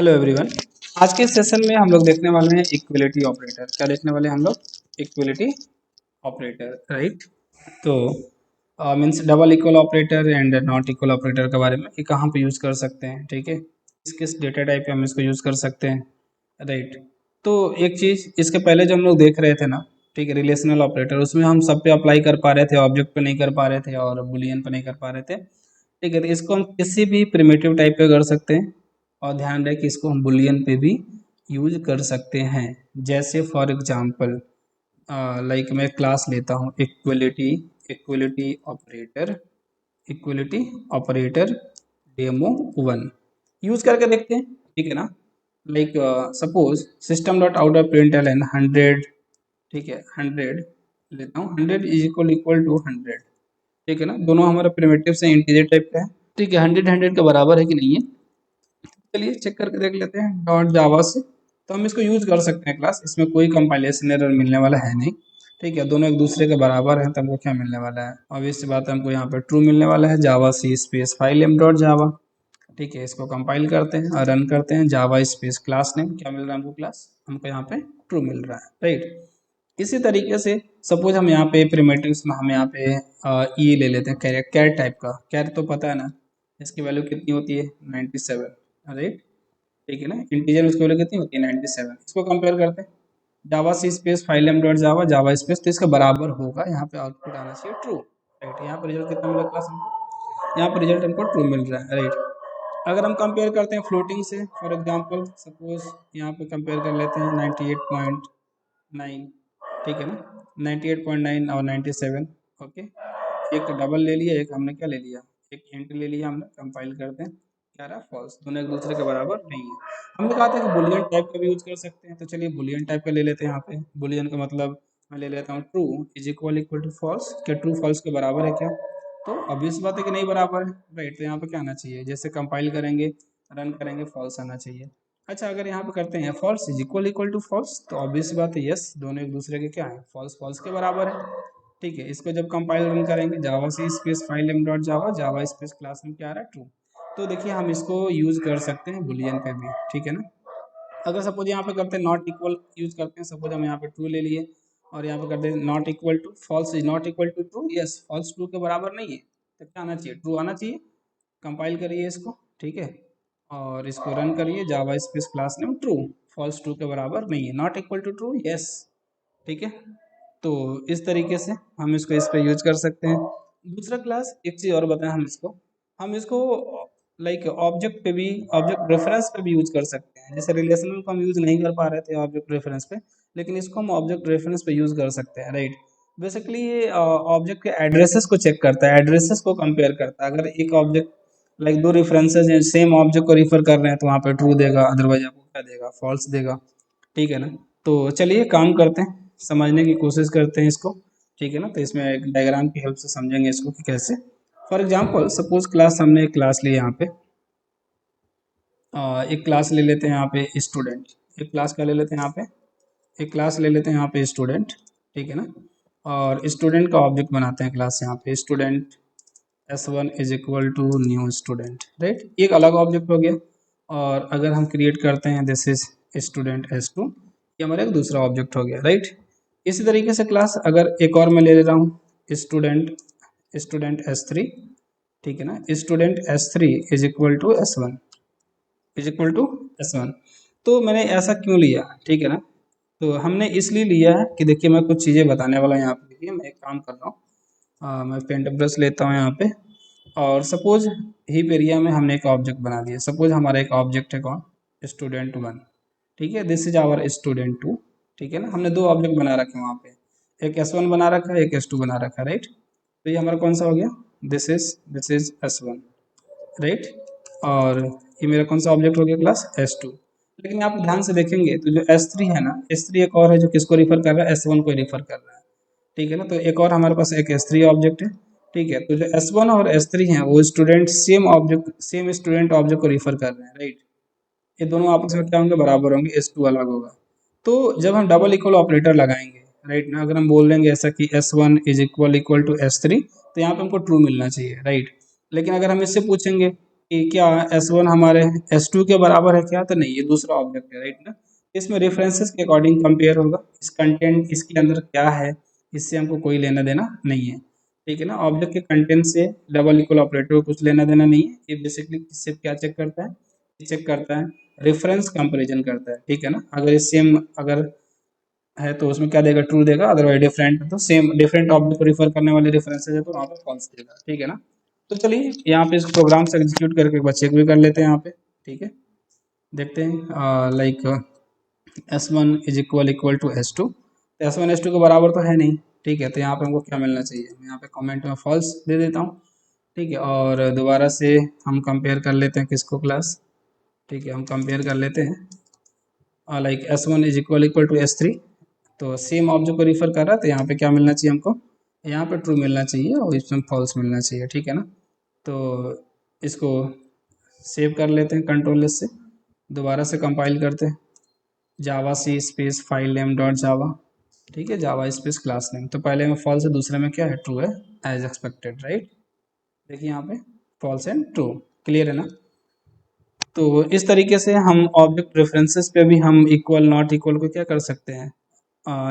Hello everyone. आज के session में हम लोग देखने वाले हैं इक्वलिटी ऑपरेटर। क्या देखने वाले हैं हम लोग? Equality operator, right. तो means double equal operator and not equal operator के बारे में कि कहाँ पे यूज़ कर सकते हैं, ठीक है, किस किस डेटा टाइप पे हम इसको यूज़ कर सकते हैं, राइट। तो एक चीज़ इसके पहले जो हम लोग देख रहे थे ना, ठीक है, रिलेशनल ऑपरेटर, उसमें हम सब पे अप्लाई कर पा रहे थे, ऑब्जेक्ट पे नहीं कर पा रहे थे और बुलियन पे नहीं कर पा रहे थे, ठीक है। तो इसको हम किसी भी प्रिमिटिव टाइप पे कर सकते हैं और ध्यान रहे कि इसको हम बुलियन पे भी यूज कर सकते हैं। जैसे फॉर एग्जांपल लाइक मैं क्लास लेता हूँ equality equality operator equality operator demo 1 use करके देखते हैं, ठीक है ना। Like suppose system dot out of print L 100, ठीक है, 100 लेता हूँ, 100 इज इक्वल टू 100, ठीक है ना। दोनों हमारा प्रिमिटिव से इंटीजर टाइप का है, ठीक है। 100 100 के बराबर है कि नहीं है, चलिए चेक करके देख लेते हैं डॉट जावा से। तो हम इसको यूज कर सकते हैं क्लास, इसमें कोई कंपाइलेशन एरर मिलने वाला है नहीं, ठीक है। दोनों एक दूसरे के बराबर हैं, तो हमको क्या मिलने वाला है? ऑब्वियस सी बात है, हमको यहाँ पे ट्रू मिलने वाला है। Java C space file M dot Java, ठीक है। इसको कंपाइल करते हैं और रन करते हैं। जावा स्पेस क्लास नेम, क्या मिल रहा है हमको? क्लास, हमको यहाँ पे ट्रू मिल रहा है, राइट। इसी तरीके से सपोज हम यहाँ पे प्रिमिटिव्स में हम यहाँ पे ये ले लेते हैं, कैर टाइप का। कैर तो पता है ना, इसकी वैल्यू कितनी होती है? 97, राइट, ठीक है ना। इंटीजर में इसकी वैल्यू कितनी होती है? 97। इसको कंपेयर करते हैं Java C space file M dot Java Java space, तो इसका बराबर होगा, यहाँ पे आउटपुट आना चाहिए ट्रू, राइट। यहाँ पर रिजल्ट कितना मिला क्लास हमको? यहाँ पर रिजल्ट हमको ट्रू मिल रहा है, राइट। अगर हम कंपेयर करते हैं फ्लोटिंग से, फॉर एग्जांपल सपोज यहाँ पे कंपेयर कर लेते हैं 98.9, ठीक है ना, 98.9 और 97, ओके। एक डबल ले लिया, एक हमने क्या ले लिया, एक हिंट ले लिया हमने। कंपाइल करते हैं, क्या रहा? फॉल्स। दोनों एक दूसरे के बराबर नहीं है। हमने कहा था कि बुलियन टाइप का भी यूज कर सकते हैं, तो चलिए बुलियन टाइप का ले लेते हैं। यहाँ पे बुलियन का मतलब मैं ले लेता हूँ true is equal to false. क्या ट्रू फॉल्स के बराबर है क्या? तो ऑब्वियस बात है कि नहीं बराबर है, राइट। तो यहाँ पे क्या आना चाहिए? जैसे कंपाइल करेंगे, रन करेंगे, फॉल्स आना चाहिए। अच्छा, अगर यहाँ पे करते हैं false is equal to false, तो ऑब्वियस बात है यस, दोनों एक दूसरे के क्या है? फॉल्स फॉल्स के बराबर है, ठीक है। इसको जब कंपाइल रन करेंगे, Java C space file M dot Java Java space class में क्या आ रहा है? ट्रू। तो देखिए हम इसको यूज कर सकते हैं बुलियन पे भी, ठीक है ना। अगर सपोज यहाँ पे करते हैं नॉट इक्वल यूज करते हैं, सपोज हम यहाँ पे ट्रू ले लिए और यहाँ पे करते हैं not equal to false is not equal to true, yes, false true के बराबर नहीं है, तो क्या आना चाहिए? ट्रू आना चाहिए। कंपाइल करिए इसको, ठीक है, और इसको रन करिए, Java space class name true, false true के बराबर नहीं है, not equal to true, yes, ठीक है। तो इस तरीके से हम इसको इस पे यूज कर सकते हैं। दूसरा क्लास, एक चीज़ और बताएं, हम इसको लाइक ऑब्जेक्ट पे भी, ऑब्जेक्ट रेफरेंस पे भी यूज कर सकते हैं। जैसे रिलेशनल को हम यूज नहीं कर पा रहे थे ऑब्जेक्ट रेफरेंस पे, लेकिन इसको हम ऑब्जेक्ट रेफरेंस पे यूज कर सकते हैं, राइट। बेसिकली ये ऑब्जेक्ट के एड्रेसेस को चेक करता है, एड्रेसेस को कंपेयर करता है। अगर एक ऑब्जेक्ट लाइक दो रेफरेंसेस हैं, सेम ऑब्जेक्ट को रिफर कर रहे हैं, तो वहाँ पे ट्रू देगा, अदरवाइज आपको क्या देगा? फॉल्स देगा, ठीक है ना। तो चलिए काम करते हैं, समझने की कोशिश करते हैं इसको, ठीक है ना। तो इसमें एक डायग्राम की हेल्प से समझेंगे इसको कि कैसे। फॉर एग्जांपल सपोज क्लास, हमने एक क्लास ली यहाँ पे, एक क्लास ले लेते हैं यहाँ पे स्टूडेंट। एक क्लास क्या ले लेते हैं यहाँ पे? एक क्लास ले लेते हैं यहाँ पे स्टूडेंट, ठीक है ना। और स्टूडेंट का ऑब्जेक्ट बनाते हैं क्लास यहाँ पे student S1 is equal to new student, right. एक अलग ऑब्जेक्ट हो गया। और अगर हम क्रिएट करते हैं दिस इज स्टूडेंट S2, ये हमारा एक दूसरा ऑब्जेक्ट हो गया, राइट। इसी तरीके से क्लास अगर एक और मैं ले रहा हूँ स्टूडेंट स्टूडेंट S3, ठीक है ना। Student S3 is equal to S1 is equal to S1। तो मैंने ऐसा क्यों लिया, ठीक है ना। तो हमने इसलिए लिया है कि देखिए मैं कुछ चीज़ें बताने वाला यहाँ पे। देखिए मैं एक काम कर रहा हूँ, मैं पेंट ब्रश लेता हूँ यहाँ पे, और सपोज हीप एरिया में हमने एक ऑब्जेक्ट बना दिया। सपोज हमारा एक ऑब्जेक्ट है कौन? स्टूडेंट 1, ठीक है। दिस इज आवर स्टूडेंट 2, ठीक है ना। हमने दो ऑब्जेक्ट बना रखे हैं वहाँ पे, एक S1 बना रखा है, एक S2 बना रखा है, राइट। तो ये हमारा कौन सा हो गया? This is S1, right. और ये मेरा कौन सा ऑब्जेक्ट हो गया? Class S2। लेकिन आप ध्यान से देखेंगे तो जो S3 है ना, S3 एक और है जो किसको रिफर कर रहा है? S1 को रिफर कर रहा है, ठीक है ना। तो एक और हमारे पास एक S3 ऑब्जेक्ट है, ठीक है। तो जो S1 और S3 हैं वो student same object, same student object को रिफर कर रहे हैं, राइट। ये दोनों आपस में क्या होंगे? बराबर होंगे, S2 अलग होगा। तो जब हम डबल इक्वल ऑपरेटर लगाएंगे, राइट ना, अगर हम बोल देंगे ऐसा कि S1 is equal to S3, तो यहाँ पे हमको ट्रू मिलना चाहिए, राइट। लेकिन अगर हम इससे पूछेंगे कि क्या S1 हमारे S2 के बराबर है क्या, तो नहीं, ये दूसरा ऑब्जेक्ट है, राइट ना। इसमें रेफरेंसेस के अकॉर्डिंग कंपेयर होगा, इस कंटेंट इसके अंदर क्या है इससे हमको कोई लेना देना नहीं है, ठीक है ना। ऑब्जेक्ट के कंटेंट से डबल इक्वल ऑपरेटर को कुछ लेना देना नहीं है। ये बेसिकली किससे क्या चेक करता है, चेक करता है रेफरेंस कंपैरिजन करता है, ठीक है ना। अगर सेम अगर है तो उसमें क्या देगा, ट्रू देगा, अदरवाइज डिफरेंट तो सेम डिफरेंट ऑब्जेक्ट को रिफर करने वाले रेफरेंसेज है तो वहाँ पे फॉल्स देगा, ठीक है ना। तो चलिए यहाँ पे इस प्रोग्राम से एग्जीक्यूट करके एक बार चेक भी कर लेते हैं यहाँ पे, ठीक है। देखते हैं like S1 is equal to S2, तो S1 S2 के बराबर तो है नहीं, ठीक है। तो यहाँ पे हमको क्या मिलना चाहिए, मैं यहाँ पे कमेंट में फॉल्स दे देता हूँ, ठीक है। और दोबारा से हम कंपेयर कर लेते हैं किसको, क्लास, ठीक है। हम कंपेयर कर लेते हैं like S1 is equal to S3, तो सेम ऑब्जेक्ट को रिफर कर रहा है, तो यहाँ पे क्या मिलना चाहिए हमको, यहाँ पे ट्रू मिलना चाहिए और इसमें फॉल्स मिलना चाहिए, ठीक है ना। तो इसको सेव कर लेते हैं कंट्रोल एस से, दोबारा से कंपाइल करते हैं, Java C space file name dot Java, ठीक है, जावा स्पेस क्लास नेम। तो पहले में फॉल्स है, दूसरे में क्या है, ट्रू है, एज एक्सपेक्टेड, राइट। देखिए यहाँ पे फॉल्स एंड ट्रू, क्लियर है ना। तो इस तरीके से हम ऑब्जेक्ट रेफरेंसेस पे भी हम इक्वल नॉट इक्वल को क्या कर सकते हैं,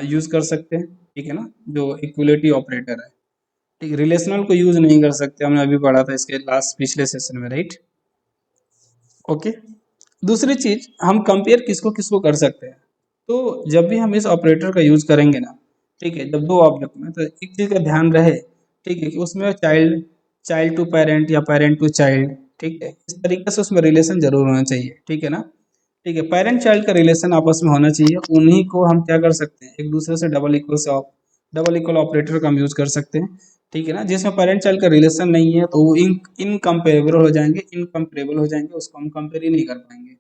यूज़ कर सकते हैं, ठीक है ना, जो इक्वलिटी ऑपरेटर है, ठीक। रिलेशनल को यूज़ नहीं कर सकते, हमने अभी पढ़ा था इसके लास्ट पिछले सेशन में, राइट। ओके। दूसरी चीज, हम कंपेयर किसको किसको कर सकते हैं, तो जब भी हम इस ऑपरेटर का यूज करेंगे ना, ठीक है, जब दो ऑब्जेक्ट में, तो एक चीज का ध्यान रहे, ठीक है, कि उसमें चाइल्ड चाइल्ड टू पेरेंट या पेरेंट टू चाइल्ड, ठीक है, इस तरीके से उसमें रिलेशन जरूर होना चाहिए, ठीक है ना। ठीक है, पेरेंट चाइल्ड का रिलेशन आपस में होना चाहिए, उन्हीं को हम क्या कर सकते हैं, एक दूसरे से डबल इक्वल ऑपरेटर का हम यूज कर सकते हैं, ठीक है ना। जिसमें पेरेंट चाइल्ड का रिलेशन नहीं है तो वो इनकम्पेरेबल हो जाएंगे, इनकम्पेरेबल हो जाएंगे, उसको हम कंपेयर ही नहीं कर पाएंगे।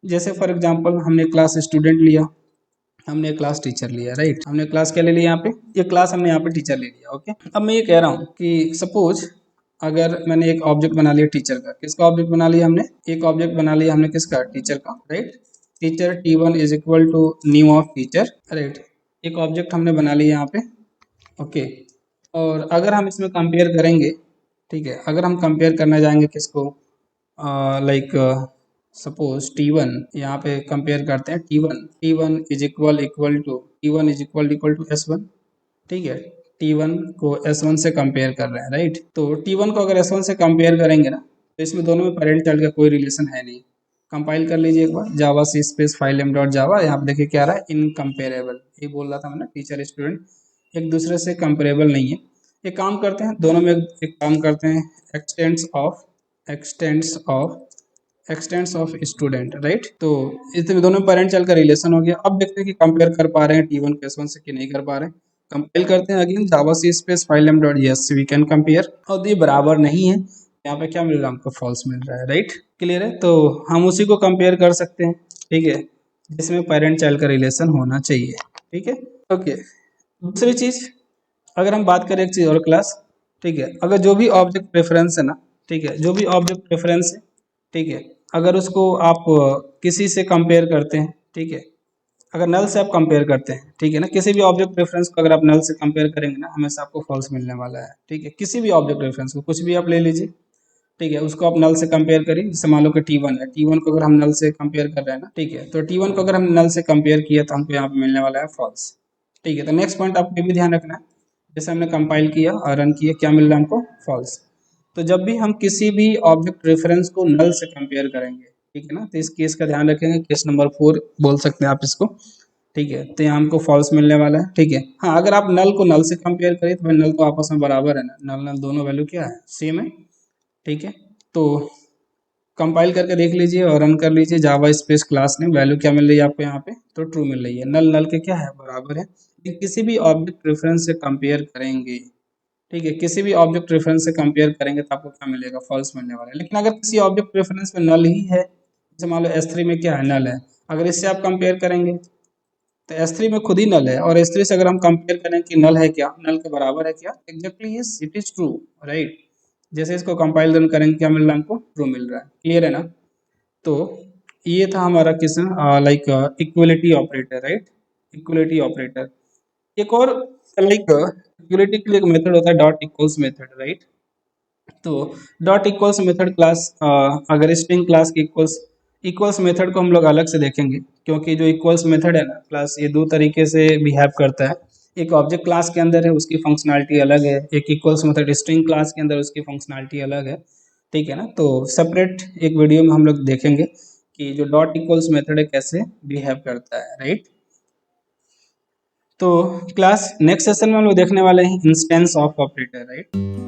जैसे फॉर एग्जांपल हमने क्लास स्टूडेंट लिया, हमने क्लास टीचर लिया, राइट। हमने क्लास क्या ले लिया यहाँ पे, ये क्लास हमने यहाँ पे टीचर ले लिया, ओके। अब मैं ये कह रहा हूँ कि सपोज अगर मैंने एक ऑब्जेक्ट बना लिया टीचर का, किसका ऑब्जेक्ट बना लिया हमने, एक ऑब्जेक्ट बना लिया हमने किसका, टीचर का, right. Teacher T1 is equal to new of teacher, right. एक ऑब्जेक्ट हमने बना लिया यहाँ पे, ओके। और अगर हम इसमें कंपेयर करेंगे, ठीक है, अगर हम कंपेयर करने जाएंगे किसको, लाइक सपोज T1, यहाँ पे कंपेयर करते हैं T1 is equal to S1, ठीक है। T1 को S1 से कंपेयर कर रहे हैं, राइट। तो T1 को अगर S1 से कंपेयर करेंगे ना, तो इसमें दोनों में पेरेंट चाइल्ड का कोई रिलेशन है नहीं। कंपाइल कर लीजिए एक बार, Java C space file M dot Java, यहाँ पे देखिए क्या आ रहा है, इनकम्पेरेबल, ये बोल रहा था मैंने, टीचर स्टूडेंट एक दूसरे से कंपेरेबल नहीं है। एक काम करते हैं दोनों में, एक काम करते हैं, एक्सटेंड्स ऑफ स्टूडेंट, राइट। तो इसमें दोनों पेरेंट चाइल्ड का रिलेशन हो गया। अब देखते हैं कि कंपेयर कर पा रहे हैं T1 को S1 से कि नहीं कर पा रहे हैं। कंपेयर करते हैं again, Java C space file M dot, yes we can compare, और ये बराबर नहीं है, यहाँ पे क्या मिल रहा है हमको, फॉल्स मिल रहा है, राइट। क्लियर है, तो हम उसी को कंपेयर कर सकते हैं, ठीक है, जिसमें पेरेंट चाइल्ड का रिलेशन होना चाहिए, ठीक है। ओके। दूसरी चीज, अगर हम बात करें एक चीज और क्लास, ठीक है, अगर जो भी ऑब्जेक्ट प्रेफरेंस है ना, ठीक है, जो भी ऑब्जेक्ट प्रेफरेंस है, ठीक है, अगर उसको आप किसी से कंपेयर करते हैं, ठीक है, अगर नल से आप कंपेयर करते हैं, ठीक है ना, किसी भी ऑब्जेक्ट रेफरेंस को अगर आप नल से कंपेयर करेंगे ना, हमेशा आपको फॉल्स मिलने वाला है, ठीक है। किसी भी ऑब्जेक्ट रेफरेंस को, कुछ भी आप ले लीजिए, ठीक है, उसको आप नल से कंपेयर करिए। जैसे मान लो कि T1 है, T1 को अगर हम नल से कंपेयर कर रहे हैं ना, ठीक है, तो T1 को अगर हम नल से कंपेयर किया तो हमको यहाँ पे मिलने वाला है फॉल्स, ठीक है। तो नेक्स्ट पॉइंट आपको ये भी ध्यान रखना है, जैसे हमने कंपाइल किया और रन किया, क्या मिल रहा है हमको, फॉल्स। तो जब भी हम किसी भी ऑब्जेक्ट रेफरेंस को नल से कंपेयर करेंगे, ठीक है ना, तो इस केस का ध्यान रखेंगे, केस नंबर 4 बोल सकते हैं आप इसको, ठीक है। तो यहाँ हमको फॉल्स मिलने वाला है, ठीक है। हाँ, अगर आप नल को नल से कंपेयर करें तो भाई नल तो आपस में बराबर है ना, नल नल दोनों वैल्यू क्या है, सेम है, ठीक है। तो कंपाइल करके देख लीजिए और रन कर लीजिए, जावा स्पेस क्लास ने वैल्यू क्या मिल रही है आपको यहाँ पे, तो ट्रू मिल रही है, नल नल के क्या है, बराबर है। किसी भी ऑब्जेक्ट रेफरेंस से कंपेयर करेंगे, ठीक है, किसी भी ऑब्जेक्ट रेफरेंस से कंपेयर करेंगे तो आपको क्या मिलेगा, फॉल्स मिलने वाला है। लेकिन अगर किसी ऑब्जेक्ट रेफरेंस में नल ही है, जैसे मान लो S3 में क्या है, नल है, अगर इससे आप कंपेयर करेंगे तो S3 में खुद ही नल है, और S3 से अगर हम कंपेयर करें कि नल है क्या, नल के बराबर है क्या, exactly yes it is true, right. जैसे इसको कंपाइल रन करेंगे क्या मिल रहा है हमको, ट्रू मिल रहा है, क्लियर है ना। तो ये था हमारा question, like equality operator, right, equality operator. एक और लाइक इक्वलिटी के लिए एक मेथड होता है डॉट इक्वल्स मेथड, राइट। तो डॉट इक्वल्स मेथड क्लास, अगर स्ट्रिंग क्लास के इक्वल्स इक्वल्स मेथड को हम लोग अलग से देखेंगे, क्योंकि जो इक्वल्स मेथड है ना क्लास, ये दो तरीके से बिहेव करता है। एक ऑब्जेक्ट क्लास के अंदर है, उसकी फंक्शनैलिटी अलग है, एक इक्वल्स मेथड स्ट्रिंग क्लास के अंदर उसकी फंक्शनैलिटी अलग है। ठीक है ना, तो सेपरेट एक वीडियो में हम लोग देखेंगे कि जो डॉट इक्वल्स मेथड है कैसे बिहेव करता है, राइट। तो क्लास नेक्स्ट सेशन में हम लोग देखने वाले हैं इंस्टेंस ऑफ ऑपरेटर, राइट।